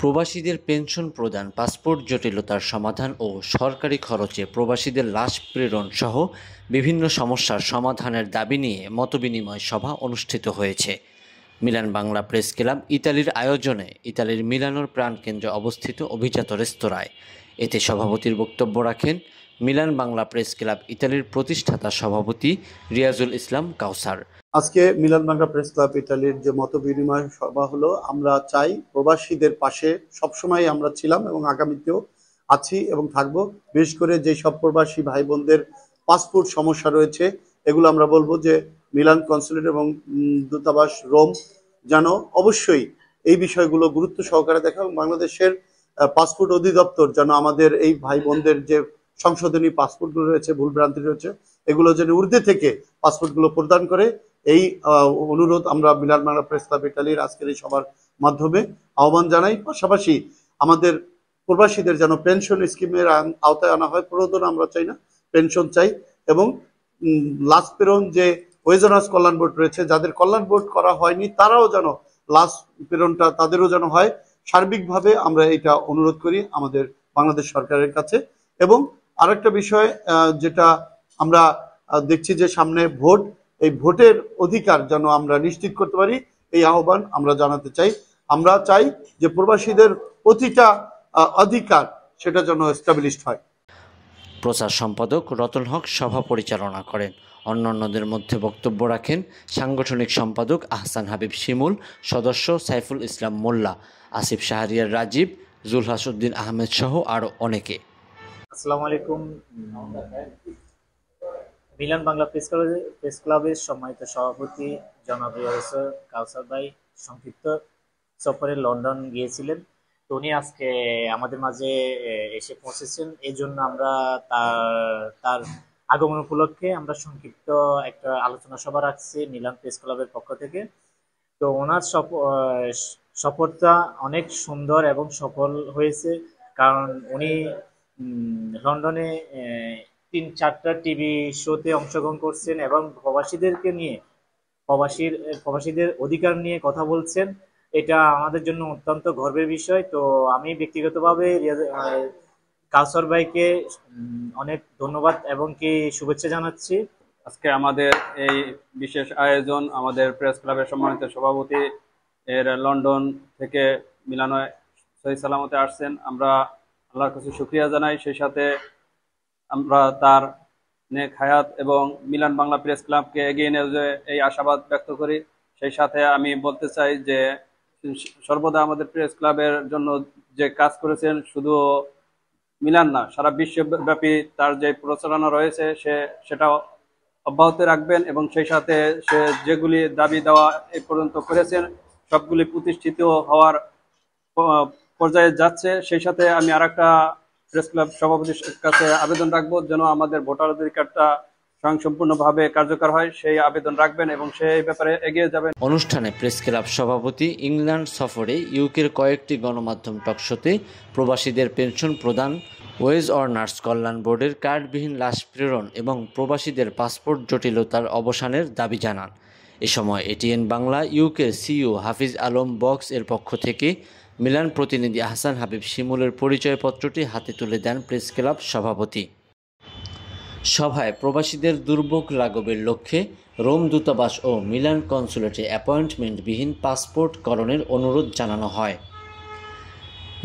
প্রবাসীদের পেনশন প্রদান, পাসপোর্ট জটিলতার সমাধান ও সরকারি খরচে প্রবাসীদের লাশ প্রেরণ সহ বিভিন্ন সমস্যার সমাধানের দাবি নিয়ে মতবিনিময় সভা অনুষ্ঠিত হয়েছে মিলান বাংলা প্রেস ক্লাব ইতালির আয়োজনে ইতালির মিলানোর প্রাণকেন্দ্রে অবস্থিত অভিজাত রেস্তোরাঁয়। এতে সভাপতির বক্তব্য রাখেন মিলান বাংলা প্রেস ক্লাব ইতালির প্রতিষ্ঠাতা সভাপতি রিয়াজুল ইসলাম কাউসার। আজকে মিলান বাংলা প্রেস ক্লাব ইতালির যে মতবিনিময় সভা হলো, আমরা চাই প্রবাসীদের পাশে সবসময় আমরা ছিলাম এবং আগামীতেও আছি এবং থাকবো। বিশেষ করে যে সব প্রবাসী ভাই বোনদের পাসপোর্ট সমস্যা রয়েছে, এগুলো আমরা বলবো যে মিলান কনসুলেট এবং দূতাবাস রোম যেন অবশ্যই এই বিষয়গুলো গুরুত্ব সহকারে দেখে এবং বাংলাদেশের পাসপোর্ট অধিদপ্তর যেন আমাদের এই ভাই বোনদের যে সংশোধনী পাসপোর্টগুলো রয়েছে, ভুলভ্রান্তি রয়েছে, এগুলো যেন ঊর্ধ্বে থেকে পাসপোর্টগুলো প্রদান করে, এই অনুরোধ আমরা মিলান বাংলা প্রেস ক্লাব ইতালির আজকের এই সভার মাধ্যমে আহ্বান জানাই। পাশাপাশি আমাদের প্রবাসীদের যেন পেনশন স্কিমের আওতায় আনা হয়। প্রয়োজন আমরা চাই না, পেনশন চাই। এবং লাশ প্রেরণ যে ওয়েজনাস কল্যাণ বোর্ড রয়েছে, যাদের কল্যাণ বোর্ড করা হয়নি, তারাও যেন লাশ প্রেরণটা তাদেরও যেন হয়। সার্বিকভাবে আমরা এটা অনুরোধ করি আমাদের বাংলাদেশ সরকারের কাছে। এবং আরেকটা বিষয় যেটা আমরা দেখছি যে সামনে ভোট, এই ভোটের অধিকার যেন আমরা নিশ্চিত করতে পারি, এই আহ্বান আমরা জানাতে চাই। আমরা চাই যে প্রবাসীদের প্রতিটা অধিকার সেটা যেন এস্টাবলিশড হয়। প্রচার সম্পাদক রতন হক সভা পরিচালনা করেন। অন্যান্যদের মধ্যে বক্তব্য রাখেন সাংগঠনিক সম্পাদক আহসান হাবিব শিমুল, সদস্য সাইফুল ইসলাম মোল্লা, আসিফ শাহরিয়ার রাজীব, জুলহাসউদ্দিন আহমেদ সহ আরও অনেকে। আসসালামু আলাইকুম। মিলান বাংলা প্রেস ক্লাবের সম্মানিত সভাপতি জনাব রিয়াজুল কাউসার ভাই সংক্ষিপ্ত সফরে লন্ডন গিয়েছিলেন। তো উনি আজকে আমাদের মাঝে এসে পৌঁছেছেন। এই জন্য আমরা তার আগমন উপলক্ষে আমরা সংক্ষিপ্ত একটা আলোচনা সভা রাখছি মিলান প্রেস ক্লাবের পক্ষ থেকে। তো ওনার সফরটা অনেক সুন্দর এবং সফল হয়েছে, কারণ উনি লন্ডনে 3-4টা টিভি শোতে অংশগ্রহণ করছেন এবং প্রবাসীদেরকে নিয়ে প্রবাসীদের অধিকার নিয়ে কথা বলছেন। এটা আমাদের জন্য অত্যন্ত গর্বের বিষয়। তো আমি ব্যক্তিগতভাবে কাউসার ভাইকে অনেক ধন্যবাদ এবং কি শুভেচ্ছা জানাচ্ছি। আজকে আমাদের এই বিশেষ আয়োজন আমাদের প্রেস ক্লাবের সম্মানিত সভাপতি এর লন্ডন থেকে মিলানো সহি সালামতে আসছেন। আমরা আল্লাহর কাছে শুকরিয়া জানাই। সেই সাথে আমরা তার নেক হায়াত এবং মিলান বাংলা প্রেস ক্লাবকে এগিয়ে নিয়ে এই আশাবাদ ব্যক্ত করি। সেই সাথে আমি বলতে চাই যে সর্বদা আমাদের প্রেস ক্লাবের জন্য যে কাজ করেছেন, শুধু মিলান না, সারা বিশ্বব্যাপী তার যে প্রচারণা রয়েছে সেটা অব্যাহত রাখবেন এবং সেই সাথে সে যেগুলি দাবি দেওয়া এই পর্যন্ত করেছেন সবগুলি প্রতিষ্ঠিত হওয়ার পর্যায়ে যাচ্ছে। সেই সাথে আমি আরেকটা প্রেস ক্লাব সভাপতির কাছে আবেদন রাখবো যেন আমাদের ভোটার অধিকারটা স্বয়ংসম্পূর্ণভাবে কার্যকর হয়, সেই আবেদন রাখবেন এবং সেই ব্যাপারে এগিয়ে যাবেন। অনুষ্ঠানে প্রেস ক্লাব সভাপতি ইংল্যান্ড সফরে ইউকের কয়েকটি গণমাধ্যম টকশোতে প্রবাসীদের পেনশন প্রদান, ওয়েজ অর্নার্স কল্যাণ বোর্ডের কার্ডবিহীন লাশ প্রেরণ এবং প্রবাসীদের পাসপোর্ট জটিলতার অবসানের দাবি জানান। এ সময় এটিএন বাংলা ইউকের সিইও হাফিজ আলম বক্স এর পক্ষ থেকে মিলান প্রতিনিধি আহসান হাবিব শিমুলের পরিচয়পত্রটি হাতে তুলে দেন প্রেস ক্লাব সভাপতি। সভায় প্রবাসীদের দুর্ভোগ লাঘবের লক্ষ্যে রোম দূতাবাস ও মিলান কনসুলেটে অ্যাপয়েন্টমেন্টবিহীন পাসপোর্টকরণের অনুরোধ জানানো হয়।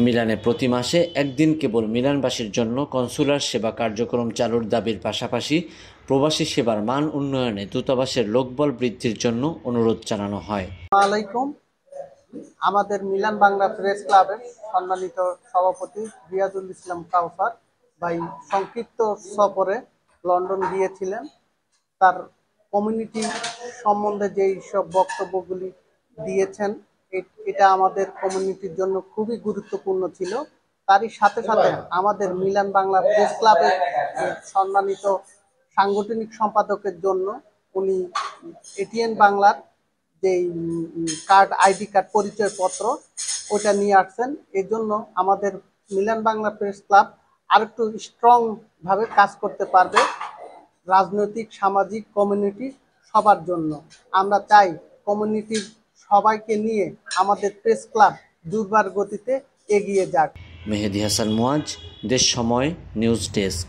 মিলানে প্রতি মাসে একদিন কেবল মিলানবাসীর জন্য কনসুলার সেবা কার্যক্রম চালুর দাবির পাশাপাশি প্রবাসী সেবার মান উন্নয়নে দূতাবাসের লোকবল বৃদ্ধির জন্য অনুরোধ জানানো হয়। আমাদের মিলান বাংলা প্রেস ক্লাবের সম্মানিত সভাপতি রিয়াজুল ইসলাম কাউসার ভাই সংক্ষিপ্ত সফরে লন্ডন গিয়েছিলেন। তার কমিউনিটি সম্বন্ধে যেই সব বক্তব্যগুলি দিয়েছেন, এটা আমাদের কমিউনিটির জন্য খুবই গুরুত্বপূর্ণ ছিল। তারই সাথে সাথে আমাদের মিলান বাংলা প্রেস ক্লাবের সম্মানিত সাংগঠনিক সম্পাদকের জন্য উনি এটিএন বাংলার যেই কার্ড, আইডি কার্ড, পরিচয়পত্র ওটা নিয়ে আসছেন। এর জন্য আমাদের মিলান বাংলা প্রেস ক্লাব আরেকটু স্ট্রং ভাবে কাজ করতে পারবে রাজনৈতিক, সামাজিক, কমিউনিটি সবার জন্য। আমরা চাই কমিউনিটির সবাইকে নিয়ে আমাদের প্রেস ক্লাব দুর্বার গতিতে এগিয়ে যাক। মেহেদী হাসান মুয়াজ, দেশ সময় নিউজ ডেস্ক।